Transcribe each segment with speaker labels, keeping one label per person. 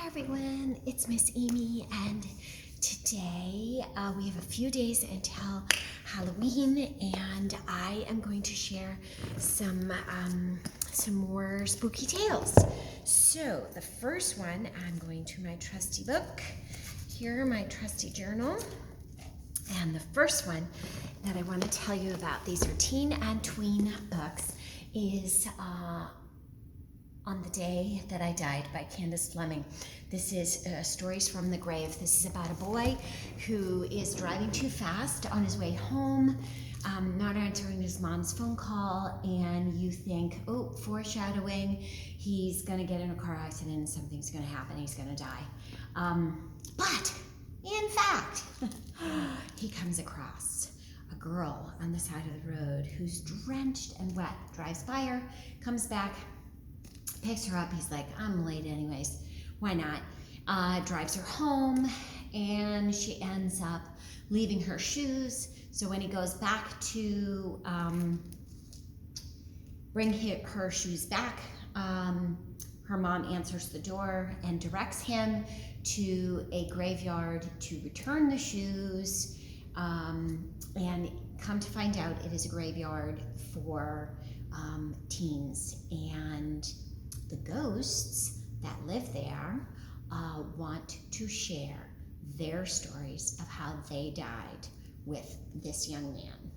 Speaker 1: everyone, it's Miss Amy, and today we have a few days until Halloween, and I am going to share some more spooky tales. So the first one, I'm going to my trusty book, here, my trusty journal, and the first one that I want to tell you about, these are teen and tween books, is On the Day That I Died by Candace Fleming. This is Stories from the Grave. This is about a boy who is driving too fast on his way home, not answering his mom's phone call, and you think, oh, foreshadowing, he's gonna get in a car accident and something's gonna happen, he's gonna die. But in fact, he comes across a girl on the side of the road who's drenched and wet, drives by her, comes back, picks her up. He's like, I'm late anyways, why not? Drives her home, and she ends up leaving her shoes. So when he goes back to bring her shoes back, her mom answers the door and directs him to a graveyard to return the shoes, and come to find out it is a graveyard for teens, and the ghosts that live there want to share their stories of how they died with this young man.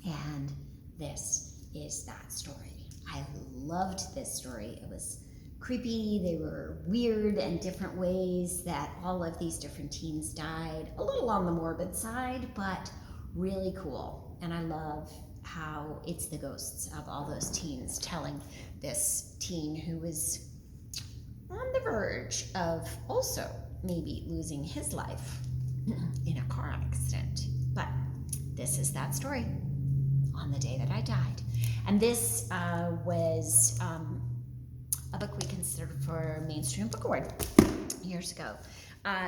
Speaker 1: And this is that story. I loved this story. It was creepy. They were weird and different ways that all of these different teens died. A little on the morbid side, but really cool. And I love how it's the ghosts of all those teens telling this teen who was on the verge of also maybe losing his life in a car accident. But this is that story, On the Day That I Died. And this was a book we considered for Mainstream Book Award years ago.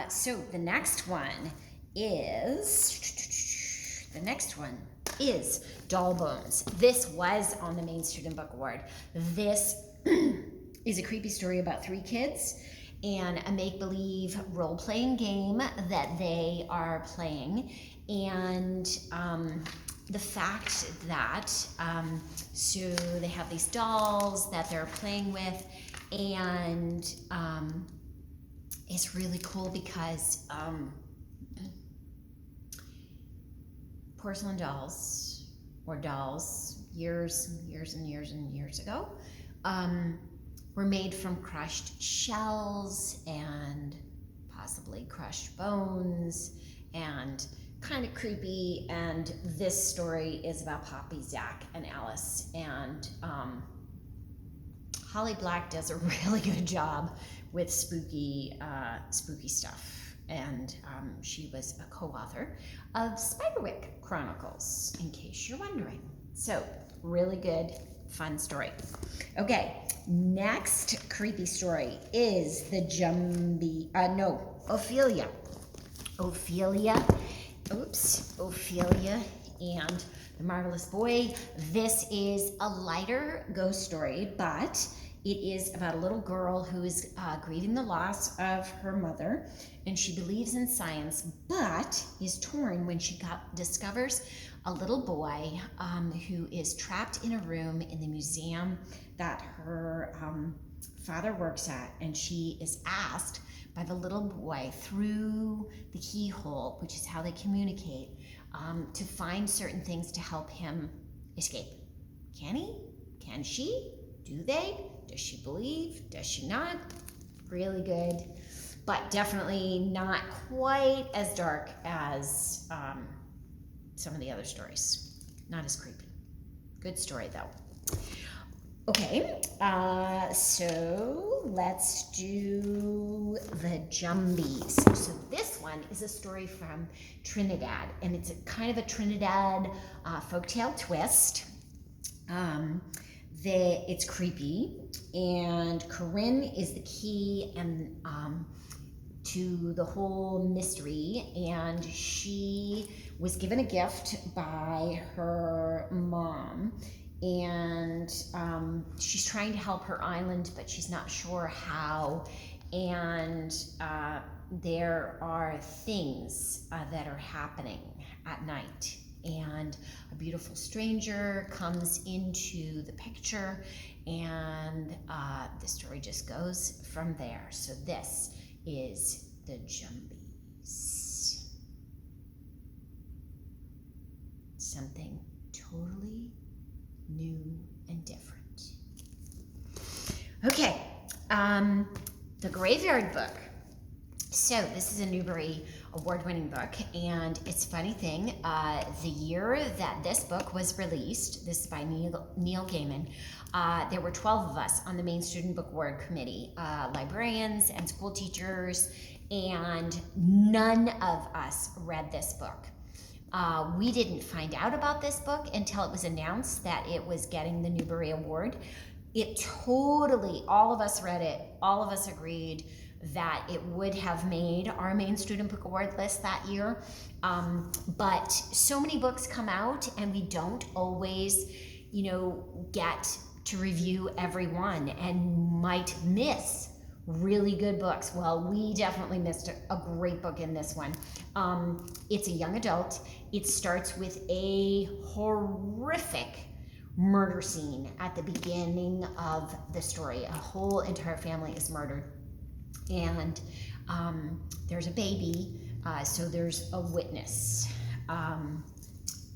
Speaker 1: So the next one is Doll Bones. This was on the Main Student Book Award. This is a creepy story about 3 kids and a make-believe role-playing game that they are playing. And the fact that, so they have these dolls that they're playing with, and it's really cool because porcelain dolls, or dolls, years and years ago, were made from crushed shells and possibly crushed bones, and kind of creepy. And this story is about Poppy, Zach, and Alice. And Holly Black does a really good job with spooky stuff. And she was a co-author of Spiderwick Chronicles, in case you're wondering. So, really good, fun story. Okay, next creepy story is the Ophelia. Ophelia and the Marvelous Boy. This is a lighter ghost story, but it is about a little girl who is grieving the loss of her mother, and she believes in science, but is torn when she discovers a little boy who is trapped in a room in the museum that her father works at, and she is asked by the little boy through the keyhole, which is how they communicate, to find certain things to help him escape. Can he? Can she? Do they? Does she believe? Does she not? Really good, but definitely not quite as dark as some of the other stories. Not as creepy. Good story though. Okay, so let's do the Jumbies. So this one is a story from Trinidad, and it's a kind of a Trinidad folktale twist. It's creepy, and Corinne is the key and to the whole mystery, and she was given a gift by her mom, and she's trying to help her island, but she's not sure how, and there are things that are happening at night, and a beautiful stranger comes into the picture, and the story just goes from there. So this is the Jumbies. Something totally new and different. Okay, the Graveyard Book. So this is a Newbery award-winning book, and it's a funny thing, the year that this book was released, this is by Neil Gaiman, there were 12 of us on the Maine Student Book Award Committee, librarians and school teachers, and none of us read this book. We didn't find out about this book until it was announced that it was getting the Newbery Award. It totally, all of us read it, all of us agreed that it would have made our Maine Student Book Award list that year. But so many books come out and we don't always, get to review every one and might miss really good books. Well, we definitely missed a great book in this one. It's a young adult. It starts with a horrific murder scene at the beginning of the story. A whole entire family is murdered, and there's a baby, so there's a witness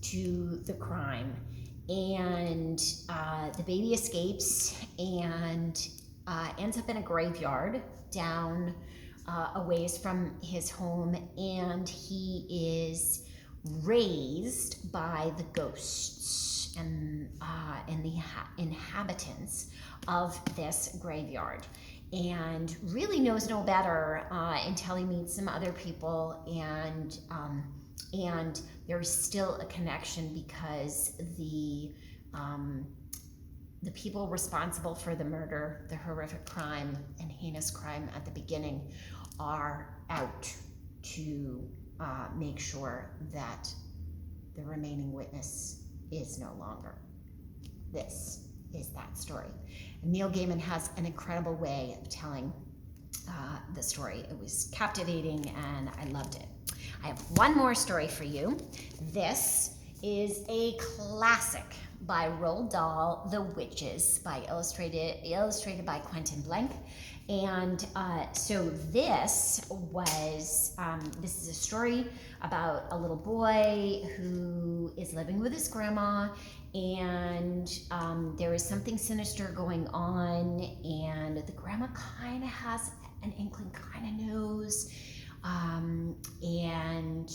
Speaker 1: to the crime, and the baby escapes and ends up in a graveyard down a ways from his home, and he is raised by the ghosts and the inhabitants of this graveyard, and really knows no better until he meets some other people, and there's still a connection because the people responsible for the murder, the horrific crime and heinous crime at the beginning, are out to make sure that the remaining witness is no longer. This is that story. And Neil Gaiman has an incredible way of telling the story. It was captivating and I loved it. I have one more story for you. This is a classic by Roald Dahl, The Witches, illustrated by Quentin Blanc. And so this is a story about a little boy who is living with his grandma, and there is something sinister going on, and the grandma kind of has an inkling, kind of knows, and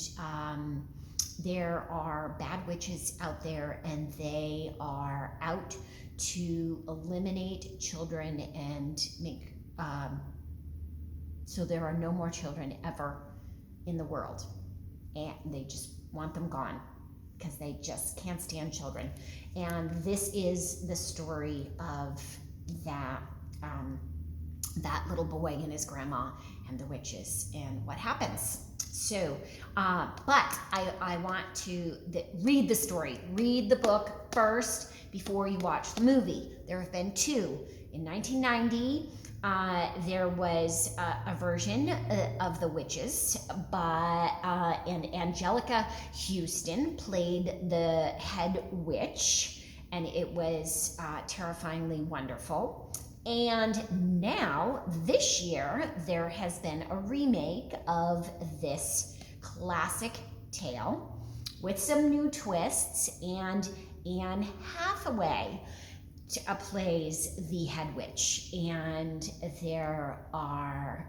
Speaker 1: there are bad witches out there, and they are out to eliminate children and make so there are no more children ever in the world, and they just want them gone because they just can't stand children. And this is the story of that little boy and his grandma and the witches and what happens. So, but I want to read the story. Read the book first before you watch the movie. There have been two. In 1990, there was a version of The Witches, and Angelica Houston played the head witch, and it was terrifyingly wonderful. And now, this year, there has been a remake of this classic tale with some new twists, and Anne Hathaway plays the head witch, and there are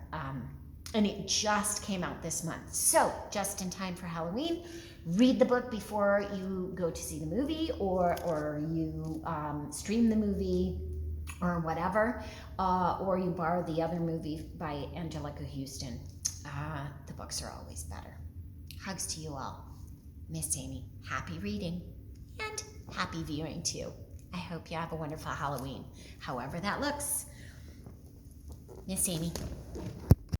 Speaker 1: and it just came out this month, so just in time for Halloween. Read the book before you go to see the movie, or you stream the movie or whatever, or you borrow the other movie by Angelica Houston. The books are always better. Hugs to you all. Miss Amy, happy reading and happy viewing too. I hope you have a wonderful Halloween, however that looks. Miss Amy.